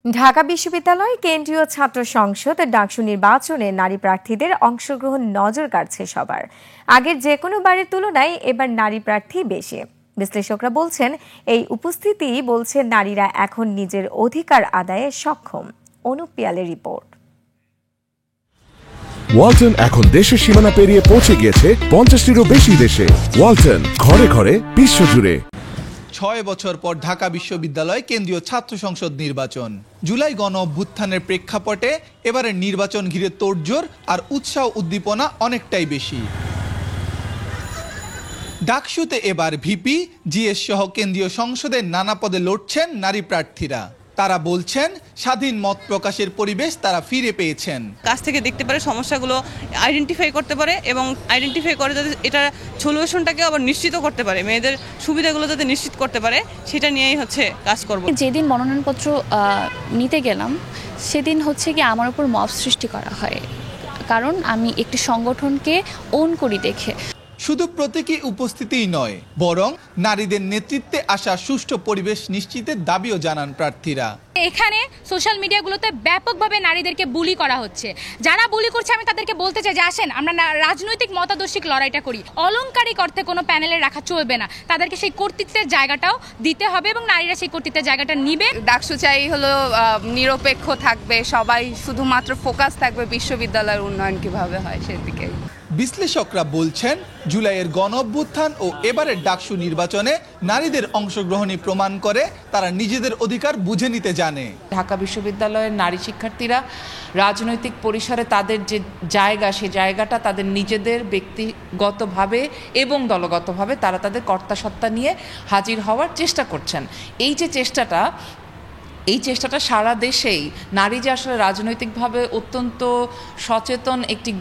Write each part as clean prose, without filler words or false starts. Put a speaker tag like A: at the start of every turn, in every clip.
A: ঢাকা বিশ্ববিদ্যালয় কেন্দ্রীয় ছাত্র সংসদ ডাকসু নির্বাচনে নারী প্রার্থীদের অংশগ্রহণ নজর কাড়ছে সবার। আগের যে কোনো বারের তুলনায় এবার নারী প্রার্থী বেশি। বিশ্লেষকরা বলছেন এই উপস্থিতি বলছে নারীরা এখন নিজের অধিকার আদায়ে সক্ষম। অনুপ পিয়ালের রিপোর্ট।
B: ওয়ালটন এখন দেশের সীমানা পেরিয়ে পৌঁছে গিয়েছে 50টিরও বেশি দেশে। ওয়ালটন, ঘরে ঘরে বিশ্বজুড়ে।
C: 6 বছর পর ঢাকা বিশ্ববিদ্যালয় কেন্দ্রীয় ছাত্র সংসদ নির্বাচন। জুলাই গণ অভ্যুত্থানের প্রেক্ষাপটে এবারের নির্বাচন ঘিরে তোড়জোড় আর উৎসাহ উদ্দীপনা অনেকটাই বেশি। ডাকসুতে এবার ভিপি, জিএস সহ কেন্দ্রীয় সংসদের নানা পদে লড়ছেন নারী প্রার্থীরা। তারা বলছেন স্বাধীন মত প্রকাশের পরিবেশ তারা ফিরে পেয়েছেন।
D: কাছ থেকে দেখতে পারে, সমস্যাগুলো আইডেন্টিফাই করতে পারে এবং আইডেন্টিফাই করে যাতে এটা সলিউশনটাকে আবার নিশ্চিত করতে পারে, মেয়েদের সুবিধাগুলো যাতে নিশ্চিত করতে পারে, সেটা নিয়েই কাজ করব।
E: যেদিন মনোনয়নপত্র নিতে গেলাম সেদিন কি আমার উপর মব সৃষ্টি করা হয়, কারণ আমি একটি সংগঠনকে ওন করি দেখে।
C: শুধু প্রতীকী উপস্থিতিই নয়, বরং নারীদের নেতৃত্বে আসা সুষ্ঠু পরিবেশ নিশ্চিতের দাবিও জানান প্রার্থীরা।
F: এখানে সোশ্যাল মিডিয়াগুলোতে ব্যাপকভাবে নারীদেরকে বুলি করা হচ্ছে। যারা বুলি করছে আমি তাদেরকে বলতে চাই যে আসেন আমরা রাজনৈতিক মতাদর্শিক লড়াইটা করি। অলংকারিক অর্থে কোনো প্যানেলে রাখা চলবে না, তাদেরকে সেই কর্তৃত্বের জায়গাটাও দিতে হবে এবং নারীরা সেই কর্তৃত্বের জায়গাটা নিবে।
G: ডাকসু চাই নিরপেক্ষ থাকবে, সবাই শুধুমাত্র ফোকাস থাকবে বিশ্ববিদ্যালয়ের উন্নয়ন কিভাবে হয় সেদিকে।
C: বিশ্লেষকরা বলছেন জুলাইয়ের গণ অভ্যুত্থান ও এবারের ডাকসু নির্বাচনে নারীদের অংশগ্রহণই প্রমাণ করে তারা নিজেদের অধিকার বুঝে নিতে জানে।
H: ঢাকা বিশ্ববিদ্যালয়ের নারী শিক্ষার্থীরা রাজনৈতিক পরিসরে তাদের যে জায়গা, সেই জায়গাটা তাদের নিজেদের ব্যক্তিগতভাবে এবং দলগতভাবে তারা তাদের কর্তাসত্তা নিয়ে হাজির হওয়ার চেষ্টা করছেন। এই চেষ্টাটা সারা দেশেই নারী যে আসলে রাজনৈতিকভাবে অত্যন্ত সচেতন একটি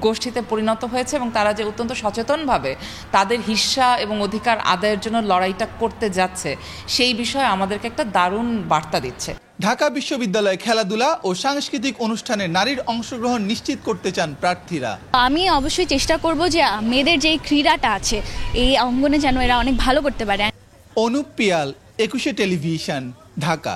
H: গোষ্ঠীতে পরিণত হয়েছে এবং তারা যে অত্যন্ত সচেতনভাবে তাদের হিস্সা এবং অধিকার আদায়ের জন্য লড়াইটা করতে যাচ্ছে, সেই বিষয়ে আমাদেরকে একটা দারুণ বার্তা দিচ্ছে।
C: ঢাকা বিশ্ববিদ্যালয়ে খেলাধুলা ও সাংস্কৃতিক অনুষ্ঠানে নারীর অংশগ্রহণ নিশ্চিত করতে চান প্রার্থীরা।
E: আমি অবশ্যই চেষ্টা করব যে মেয়েদের যে ক্রীড়াটা আছে এই অঙ্গনে যেন এরা অনেক ভালো করতে পারে।
C: অনুপ পিয়াল, 21 টেলিভিশন, ঢাকা।